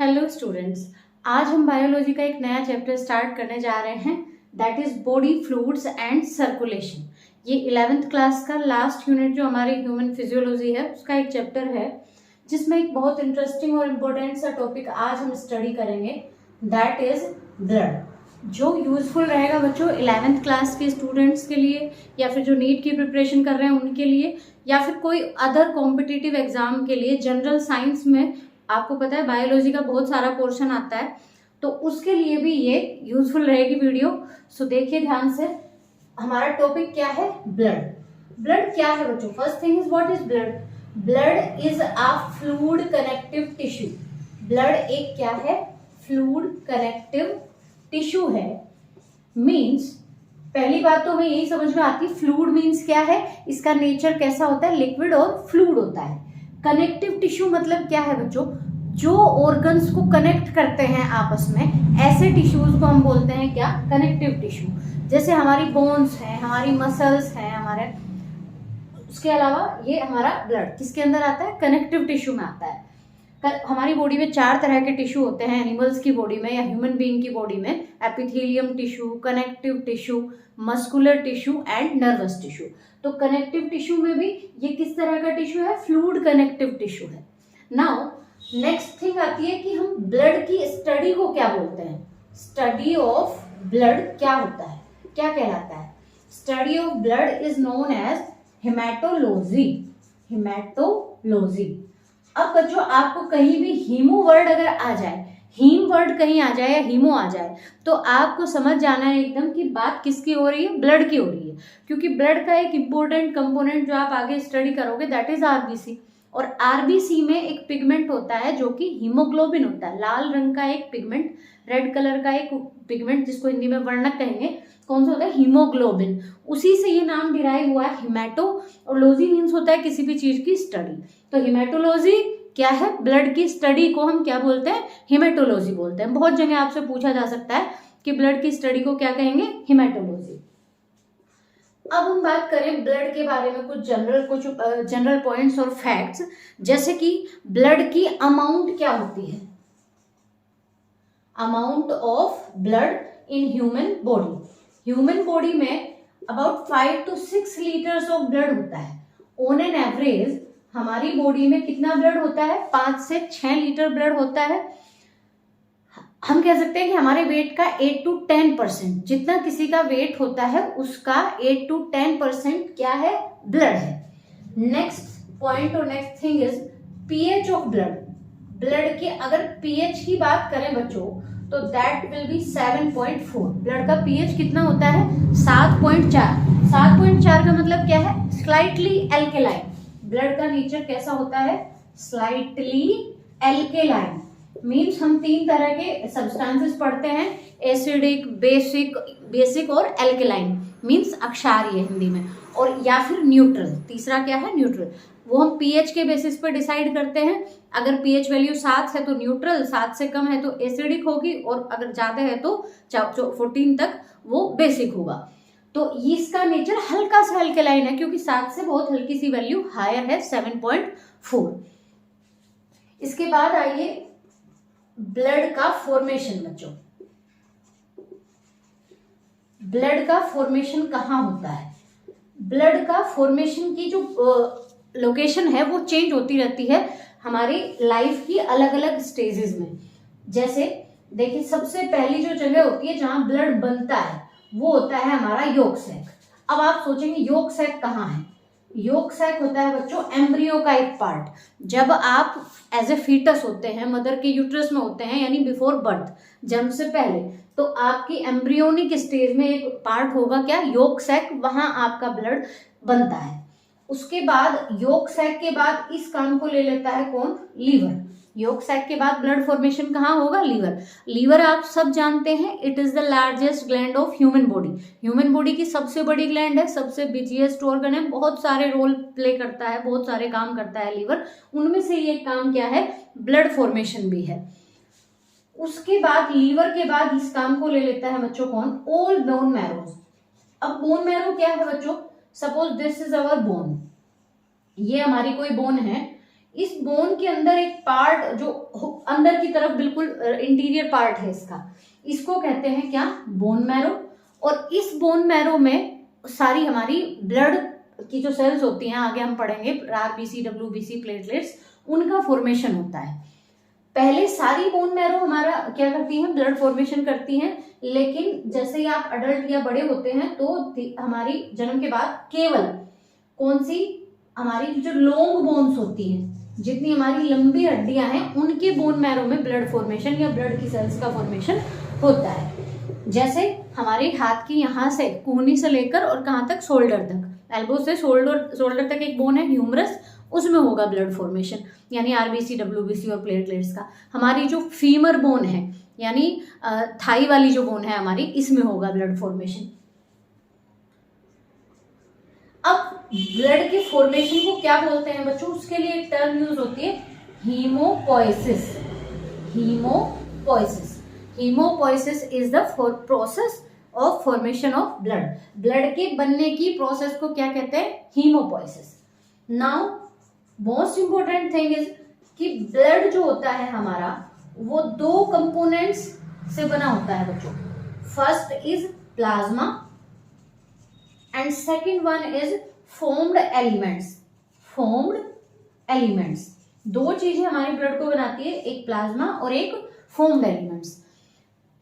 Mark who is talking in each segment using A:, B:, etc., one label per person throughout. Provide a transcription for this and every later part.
A: Hello students, आज हम biology का एक नया चैप्टर स्टार्ट करने जा रहे हैं, that is body fluids and circulation. ये 11th क्लास का लास्ट यूनिट जो हमारी ह्यूमन फिजियोलॉजी है उसका एक चैप्टर है, जिसमें एक बहुत इंटरेस्टिंग और इम्पोर्टेंट सा टॉपिक आज हम स्टडी करेंगे, दैट इज ब्लड। जो यूजफुल रहेगा बच्चों 11th क्लास के स्टूडेंट्स के लिए, या फिर जो नीट की प्रिपरेशन कर रहे हैं उनके लिए, या फिर कोई अदर कॉम्पिटिटिव एग्जाम के लिए। जनरल साइंस में आपको पता है बायोलॉजी का बहुत सारा पोर्शन आता है, तो उसके लिए भी ये यूजफुल रहेगी वीडियो। सो देखिए ध्यान से, हमारा टॉपिक क्या है? ब्लड। ब्लड क्या है बच्चों? First thing is what is blood? Blood is a fluid connective tissue. Blood एक क्या है? फ्लूइड कनेक्टिव टिश्यू है। मीन्स पहली बात तो हमें यही समझ में आती है, फ्लूइड मीन्स क्या है, इसका नेचर कैसा होता है, लिक्विड और फ्लूइड होता है। कनेक्टिव टिश्यू मतलब क्या है बच्चों? जो ऑर्गन्स को कनेक्ट करते हैं आपस में, ऐसे टिश्यूज को हम बोलते हैं क्या? Connective tissue. जैसे हमारी बोन्स हैं, हमारी मसल्स हैं, हमारे, उसके अलावा ये हमारा ब्लड किसके अंदर आता है? कनेक्टिव टिश्यू में आता है। हमारी बॉडी में 4 तरह के टिश्यू होते हैं, एनिमल्स की बॉडी में या ह्यूमन बीइंग की बॉडी में: epithelium tissue, connective tissue, muscular tissue and nervous tissue. तो कनेक्टिव टिश्यू में भी ये किस तरह का टिश्यू है? फ्लूइड कनेक्टिव टिश्यू है। नाउ नेक्स्ट थिंग आती है कि हम ब्लड की स्टडी को क्या बोलते हैं? स्टडी ऑफ ब्लड क्या होता है, क्या कहलाता है? Study of blood is known as haematology. Haematology. अब बच्चों आपको कहीं भी हीमो वर्ड अगर आ जाए, हीम वर्ड कहीं आ जाए या हीमो आ जाए, तो आपको समझ जाना है एकदम कि बात किसकी हो रही है? ब्लड की हो रही है। क्योंकि ब्लड का एक इंपॉर्टेंट कंपोनेंट जो आप आगे स्टडी करोगे दैट इज आरबीसी। और आरबीसी में एक पिगमेंट होता है जो कि हीमोग्लोबिन होता है, लाल रंग का एक पिगमेंट, रेड कलर का एक पिगमेंट जिसको हिंदी में वर्णक कहेंगे। कौन सा होता है? हीमोग्लोबिन। उसी से ये नाम डिराइव हुआ है हिमैटो, और लॉजी मीन्स होता है किसी भी चीज की स्टडी। तो हिमैटोलॉजी क्या है? ब्लड की स्टडी को हम क्या बोलते हैं? हिमैटोलॉजी बोलते हैं। बहुत जगह आपसे पूछा जा सकता है कि ब्लड की स्टडी को क्या कहेंगे? हिमैटोलॉजी। अब हम बात करें ब्लड के बारे में, कुछ जनरल पॉइंट्स और फैक्ट्स, जैसे कि ब्लड की अमाउंट क्या होती है? Amount of blood in human body. Human body में about 5 to 6 litres of blood होता है। ऑन एन एवरेज हमारी बॉडी में कितना ब्लड होता है? 5 से 6 लीटर ब्लड होता है। हम कह सकते हैं कि हमारे वेट का 8 to 10%, जितना किसी का वेट होता है उसका 8 to 10% क्या है? ब्लड है। नेक्स्ट पॉइंट और next thing is pH of blood. Blood के अगर पीएच की बात करें बच्चों तो दैट विल बी 7.4। ब्लड का पीएच कितना होता है? 7.4। 7.4 का मतलब क्या है? Slightly alkaline. ब्लड का नेचर कैसा होता है? Slightly alkaline. मीन्स हम 3 तरह के सब्सटेंसेस पढ़ते हैं, एसिडिक, बेसिक और एल्केलाइन। मीन्स अक्षारीय हिंदी में, और या फिर न्यूट्रल। तीसरा क्या है? न्यूट्रल। वो हम पीएच के बेसिस पर डिसाइड करते हैं। अगर पीएच वैल्यू 7 है तो न्यूट्रल, 7 से कम है तो एसिडिक होगी, और अगर ज्यादा है तो 14 तक वो बेसिक होगा। तो इसका नेचर हल्का सा एल्केलाइन है, क्योंकि 7 से बहुत हल्की सी वैल्यू हायर है 7.4। इसके बाद आइए ब्लड का फॉर्मेशन। बच्चों ब्लड का फॉर्मेशन कहाँ होता है? ब्लड का फॉर्मेशन की जो लोकेशन है वो चेंज होती रहती है हमारी लाइफ की अलग अलग स्टेजेस में। जैसे देखिए, सबसे पहली जो जगह होती है जहां ब्लड बनता है वो होता है हमारा योक सैक। अब आप सोचेंगे योक सैक कहाँ है? योक सैक होता है बच्चों एम्ब्रियो का एक पार्ट। जब आप एज ए फीटस होते हैं, मदर के यूट्रस में होते हैं, यानी बिफोर बर्थ, जन्म से पहले, तो आपकी एम्ब्रियोनिक स्टेज में एक पार्ट होगा क्या? Yolk sac. वहां आपका ब्लड बनता है। उसके बाद योक सैक के बाद इस काम को ले लेता है कौन? लीवर। योक सैक के बाद ब्लड फॉर्मेशन कहाँ होगा? लीवर। लीवर आप सब जानते हैं, it is the largest gland of human body. Human body की सबसे बड़ी ग्लैंड है, सबसे बिजिएस्ट ऑर्गन है, बहुत सारे रोल प्ले करता है, बहुत सारे काम करता है लीवर। उनमें से ये काम क्या है? ब्लड फॉर्मेशन भी है। उसके बाद लीवर के बाद इस काम को ले लेता है बच्चों कौन? All bone marrows. अब बोन मैरो क्या है बच्चों? Suppose this is our bone, ये हमारी कोई बोन है। इस बोन के अंदर एक पार्ट जो अंदर की तरफ बिल्कुल इंटीरियर पार्ट है इसका, इसको कहते हैं क्या, बोन मैरो। और इस बोन मैरो में सारी हमारी ब्लड की जो सेल्स होती हैं, आगे हम पढ़ेंगे आरबीसी, डब्ल्यूबीसी, प्लेटलेट्स, उनका फॉर्मेशन होता है। पहले सारी बोन मैरो हमारा क्या करती है, ब्लड फॉर्मेशन करती हैं, लेकिन जैसे ही आप अडल्ट या बड़े होते हैं तो हमारी जन्म के बाद केवल कौन सी, हमारी जो लॉन्ग बोन्स होती हैं, जितनी हमारी लंबी हड्डियां हैं, उनके बोन मैरो में ब्लड फॉर्मेशन या ब्लड की सेल्स का फॉर्मेशन होता है। जैसे हमारे हाथ की यहाँ से कोहनी से लेकर और कहाँ तक, शोल्डर तक, एल्बो से शोल्डर तक एक बोन है ह्यूमरस, उसमें होगा ब्लड फॉर्मेशन, यानी आरबीसी, डब्ल्यूबीसी और प्लेटलेट्स का। हमारी जो फीमर बोन है, यानी थाई वाली जो बोन है हमारी, इसमें होगा ब्लड फॉर्मेशन। अब ब्लड के फॉर्मेशन को क्या बोलते हैं बच्चों, उसके लिए एक टर्म यूज होती है, haemopoiesis. Haemopoiesis is the process of formation of blood. Blood के बनने की प्रोसेस को क्या कहते हैं, haemopoiesis. Now most important thing is कि ब्लड जो होता है हमारा, वो दो कंपोनेंट्स से बना होता है बच्चों। First is plasma and second one is formed elements. दो चीजें हमारे ब्लड को बनाती है, एक प्लाज्मा और एक फॉर्म्ड एलिमेंट्स।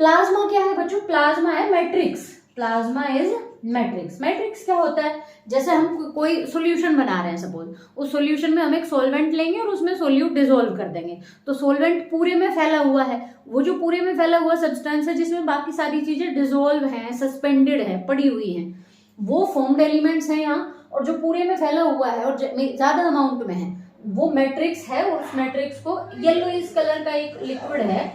A: प्लाज्मा क्या है बच्चों, प्लाज्मा है matrix. Plasma is matrix. Matrix क्या होता है, जैसे हम कोई सॉल्यूशन बना रहे हैं सपोज, उस सॉल्यूशन में हम एक सॉल्वेंट लेंगे और उसमें सोल्यूट डिसॉल्व कर देंगे, तो सॉल्वेंट पूरे में फैला हुआ है, वो जो पूरे में फैला हुआ सब्सटेंस है जिसमें बाकी सारी चीजें डिसॉल्व हैं, सस्पेंडेड है, पड़ी हुई हैं, वो फॉर्म्ड एलिमेंट्स हैं यहाँ। और जो पूरे में फैला हुआ है और ज्यादा अमाउंट में है, वो मैट्रिक्स है। और उस मैट्रिक्स को येलोइश कलर का एक लिक्विड है,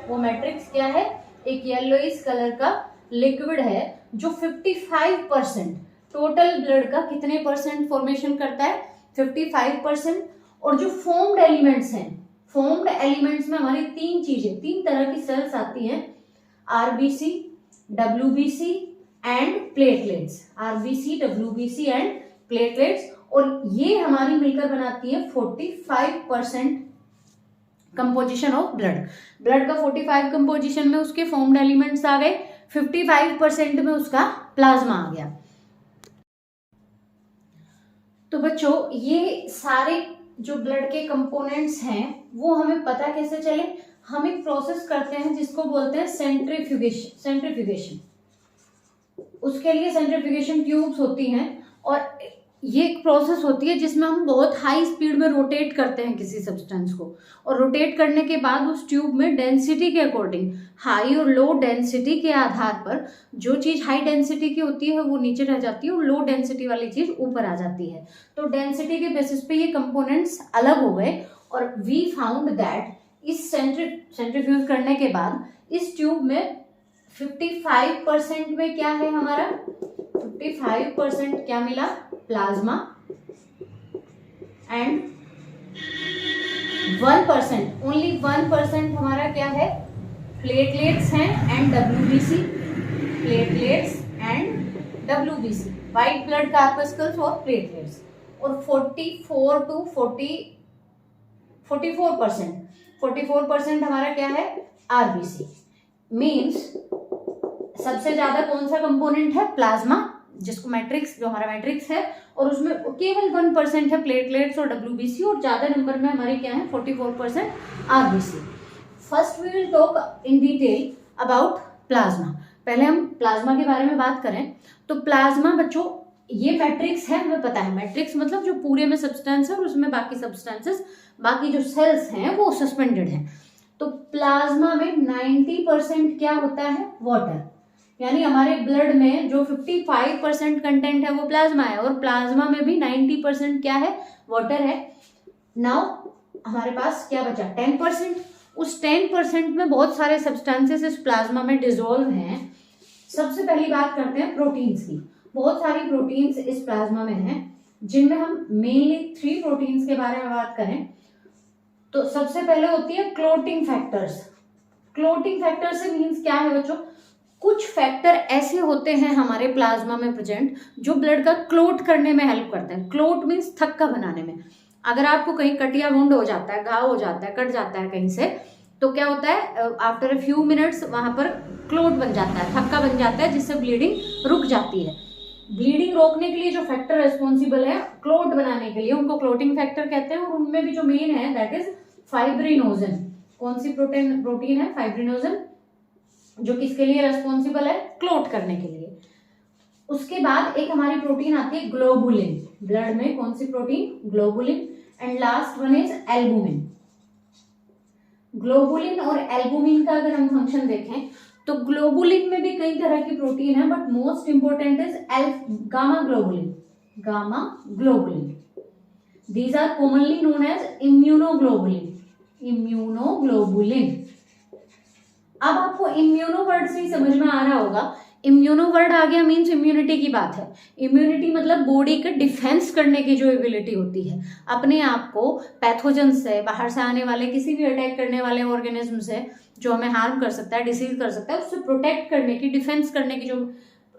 A: वो मैट्रिक्स क्या है, एक येलोइश कलर का लिक्विड है, जो 55% टोटल ब्लड का कितने परसेंट फॉर्मेशन करता है, 55%। और जो फॉर्म्ड एलिमेंट्स हैं, फॉर्म्ड एलिमेंट्स में हमारी तीन तरह की सेल्स आती हैं, RBC, WBC and platelets. RBC, WBC and platelets, और ये हमारी मिलकर बनाती है 45% कंपोजिशन ऑफ ब्लड। ब्लड का 45 कंपोजिशन में उसके फॉर्म्ड एलिमेंट्स आ गए, 55% में उसका प्लाज्मा आ गया। तो बच्चों ये सारे जो ब्लड के कंपोनेंट्स हैं वो हमें पता कैसे चले, हम एक प्रोसेस करते हैं जिसको बोलते हैं सेंट्रीफ्यूगेशन। उसके लिए सेंट्रीफ्यूगेशन ट्यूब्स होती हैं, और ये एक प्रोसेस होती है जिसमें हम बहुत हाई स्पीड में रोटेट करते हैं किसी सब्सटेंस को, और रोटेट करने के बाद उस ट्यूब में डेंसिटी के अकॉर्डिंग, हाई और लो डेंसिटी के आधार पर, जो चीज हाई डेंसिटी की होती है वो नीचे रह जाती है और लो डेंसिटी वाली चीज ऊपर आ जाती है। तो डेंसिटी के बेसिस पे ये कंपोनेंट्स अलग हो गए, और वी फाउंड दैट इस सेंट्रीफ्यूज करने के बाद इस ट्यूब में 55% में क्या है हमारा, 55% क्या मिला, प्लाज्मा, एंड 1%, ओनली 1% हमारा क्या है, प्लेटलेट्स हैं and WBC, platelets and WBC, white blood corpuscles और प्लेटलेट्स। और 44% हमारा क्या है, आरबीसी। मीन्स सबसे ज्यादा कौन सा कंपोनेंट है, प्लाज्मा, जिसको मैट्रिक्स, जो हमारा मैट्रिक्स है, और उसमें केवल 1% है प्लेटलेट्स और डब्ल्यूबीसी, और ज्यादा नंबर में हमारे क्या है, 44% RBC. First we will talk in detail about plasma. पहले हम प्लाज्मा के बारे में बात करें तो प्लाज्मा बच्चों ये मैट्रिक्स है, हमें पता है मैट्रिक्स मतलब जो पूरे में सब्सटेंस है और उसमें बाकी सब्सटेंसेस, बाकी जो सेल्स हैं वो सस्पेंडेड हैं। तो प्लाज्मा में 90% क्या होता है, वाटर, यानी हमारे ब्लड में जो 55% कंटेंट है वो प्लाज्मा है, और प्लाज्मा में भी 90% क्या है, वाटर है। नाउ हमारे पास क्या बचा, 10%। उस 10% में बहुत सारे सब्सटेंसेस इस प्लाज्मा में डिसॉल्व हैं। सबसे पहली बात करते हैं प्रोटीन्स की। बहुत सारी प्रोटीन्स इस प्लाज्मा में हैं, जिनमें हम मेनली 3 प्रोटीन्स के बारे में बात करें तो सबसे पहले होती है क्लोटिंग फैक्टर्स। क्लोटिंग फैक्टर से मीन्स क्या है बच्चों, कुछ फैक्टर ऐसे होते हैं हमारे प्लाज्मा में प्रेजेंट जो ब्लड का क्लोट करने में हेल्प करते हैं। क्लोट मीन्स थक्का बनाने में। अगर आपको कहीं कटिया वुंड हो जाता है, घाव हो जाता है, कट जाता है कहीं से, तो क्या होता है, आफ्टर अ फ्यू मिनट्स वहां पर क्लोट बन जाता है, थक्का बन जाता है, जिससे ब्लीडिंग रुक जाती है। ब्लीडिंग रोकने के लिए जो फैक्टर रेस्पॉन्सिबल है क्लोट बनाने के लिए, उनको क्लोटिंग फैक्टर कहते हैं, और उनमें भी जो मेन है दैट इज फाइब्रिनोजन। कौन सी प्रोटीन है? फाइब्रिनोजन, जो किसके लिए रेस्पॉन्सिबल है? क्लोट करने के लिए। उसके बाद एक हमारी प्रोटीन आती है ग्लोबुलिन, ब्लड में कौन सी protein? Globulin. And last one is albumin. Globulin और एल्बुमिन का अगर हम फंक्शन देखें तो ग्लोबुलिन में भी कई तरह की प्रोटीन है, but most important is gamma globulin. Gamma globulin, these are commonly known as immunoglobulin. Immunoglobulin. अब आपको इम्यूनो वर्ड से ही समझ में आ रहा होगा, इम्यूनो वर्ड आ गया मीन्स इम्यूनिटी की बात है। इम्यूनिटी मतलब बॉडी के डिफेंस करने की जो एबिलिटी होती है, अपने आप को पैथोजन से, बाहर से आने वाले किसी भी अटैक करने वाले ऑर्गेनिज्म से जो हमें हार्म कर सकता है, डिसीज कर सकता है, उससे प्रोटेक्ट करने की, डिफेंस करने की जो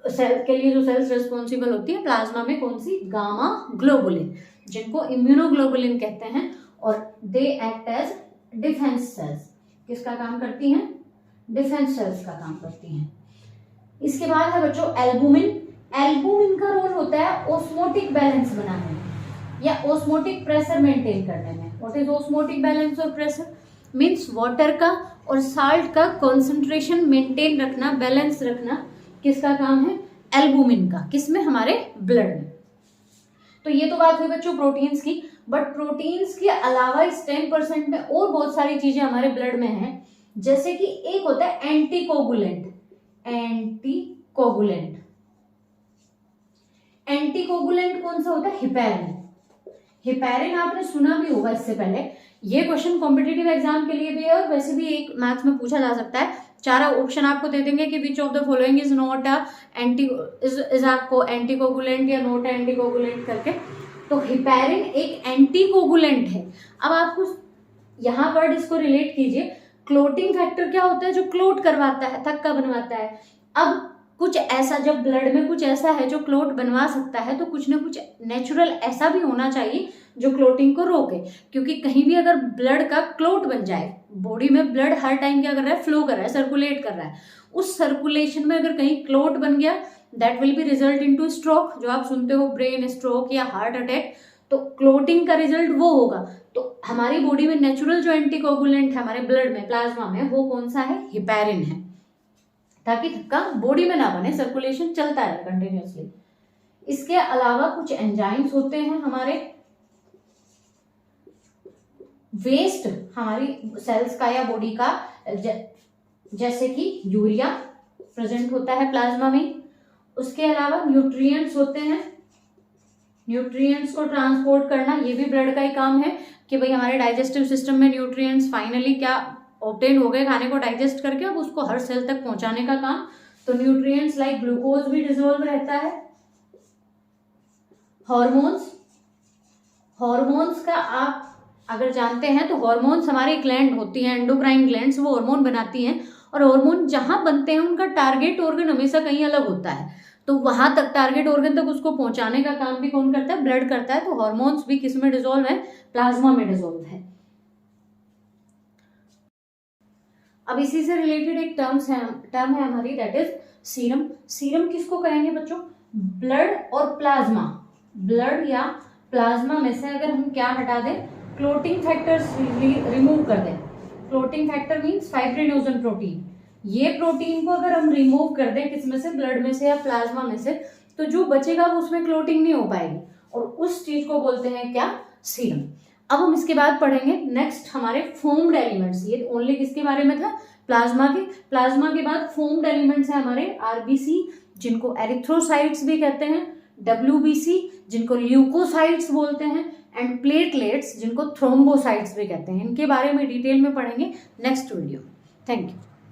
A: सेल के लिए जो सेल्स रिस्पॉन्सिबल होती है प्लाज्मा में, कौन सी? गामा ग्लोबुलिन, जिनको इम्यूनोग्लोबुलिन कहते हैं, और they act as defence cells. किसका काम करती हैं? डिफेंस सेल्स का काम करती हैं। इसके बाद है बच्चों एल्बुमिन। एल्बुमिन का रोल होता है ऑस्मोटिक बैलेंस बनाने में या ऑस्मोटिक प्रेशर मेंटेन करने में। व्हाट इज ऑस्मोटिक बैलेंस और प्रेशर? मीन्स वाटर का और साल्ट का कॉन्सेंट्रेशन मेंटेन रखना, बैलेंस रखना, किसका काम है? एल्बुमिन का। किसमें? हमारे ब्लड में। तो ये तो बात हुई बच्चों प्रोटीन्स की, बट प्रोटीन्स के अलावा इस 10% में और बहुत सारी चीजें हमारे ब्लड में हैं, जैसे कि एक होता है एंटीकोगुलेंट। एंटीकोगुलेंट, एंटीकोगुलेंट कौन सा होता है? हिपैरिन। हिपैरिन आपने सुना भी होगा इससे पहले, ये क्वेश्चन कॉम्पिटिटिव एग्जाम के लिए भी है और वैसे भी एक मैथ्स में पूछा जा सकता है। 4 ऑप्शन आपको दे देंगे कि which of the following is not is आपको एंटीकोगुलेंट या नॉट एंटीकोगुलेंट करके। तो हिपैरिन एक एंटीकोगुलेंट है। अब आपको यहाँ वर्ड इसको रिलेट कीजिए, क्लोटिंग फैक्टर क्या होता है? जो क्लोट करवाता है, थक्का बनवाता है। अब कुछ ऐसा, जब ब्लड में कुछ ऐसा है जो क्लोट बनवा सकता है, तो कुछ ना कुछ नेचुरल ऐसा भी होना चाहिए जो क्लोटिंग को रोके, क्योंकि कहीं भी अगर ब्लड का क्लोट बन जाए, बॉडी में ब्लड हर टाइम क्या कर रहा है? फ्लो कर रहा है, सर्कुलेट कर रहा है। उस सर्कुलेशन में अगर कहीं क्लोट बन गया, that will be result into stroke, जो आप सुनते हो ब्रेन स्ट्रोक या हार्ट अटैक। तो क्लोटिंग का रिजल्ट वो होगा। तो हमारी बॉडी में नेचुरल जो एंटीकोगुलेंट है हमारे ब्लड में, प्लाज्मा में, वो कौन सा है? हिपैरिन है, ताकि धक्का बॉडी में ना बने, सर्कुलेशन चलता रहे कंटिन्यूअसली। इसके अलावा कुछ एंजाइम्स होते हैं हमारे, वेस्ट हमारी सेल्स का या बॉडी का, जैसे कि यूरिया प्रेजेंट होता है प्लाज्मा में। उसके अलावा न्यूट्रिएंट्स होते हैं, न्यूट्रिएंट्स को ट्रांसपोर्ट करना, ये भी ब्लड का ही काम है कि भाई हमारे डाइजेस्टिव सिस्टम में न्यूट्रिएंट्स फाइनली क्या ऑब्टेन हो गए, खाने को डाइजेस्ट करके, अब उसको हर सेल तक पहुंचाने का काम। तो न्यूट्रिएंट्स लाइक ग्लूकोज भी डिसॉल्व रहता है। हॉर्मोन्स, हॉर्मोन्स का आप अगर जानते हैं तो हॉर्मोन्स हमारी ग्लैंड होती हैं, एंडोक्राइन ग्लैंड्स, वो हार्मोन बनाती हैं, और हार्मोन जहां बनते हैं उनका टारगेट ऑर्गन हमेशा कहीं अलग होता है, तो वहां तक, टारगेट ऑर्गन तक उसको पहुंचाने का काम भी कौन करता है? ब्लड करता है। तो हॉर्मोन्स भी किस में डिसॉल्व है? प्लाज्मा में डिसॉल्व है। अब इसी से रिलेटेड एक टर्म है हमारी, दैट इज सीरम। सीरम किसको कहेंगे बच्चों? ब्लड और प्लाज्मा, ब्लड या प्लाज्मा में से अगर हम क्या हटा दें? क्लोटिंग फैक्टर्स रिमूव कर दें। Clotting factor means fibrinogen protein. ये प्रोटीन को अगर हम रिमूव कर दें किसमें से? ब्लड में से या प्लाज्मा में से, तो जो बचेगा वो उसमें क्लोटिंग नहीं हो पाएगी, और उस चीज को बोलते हैं क्या? सीरम। अब हम इसके बाद पढ़ेंगे नेक्स्ट हमारे फोम्ड एलिमेंट्स। ये ओनली किसके बारे में था? प्लाज्मा के। प्लाज्मा के बाद फोम्ड एलिमेंट्स है हमारे आरबीसी, जिनको एरिथ्रोसाइट्स भी कहते हैं, डब्ल्यूबीसी जिनको ल्यूकोसाइट्स बोलते हैं, एंड प्लेटलेट्स जिनको थ्रोम्बोसाइट्स भी कहते हैं। इनके बारे में डिटेल में पढ़ेंगे नेक्स्ट वीडियो। Thank you.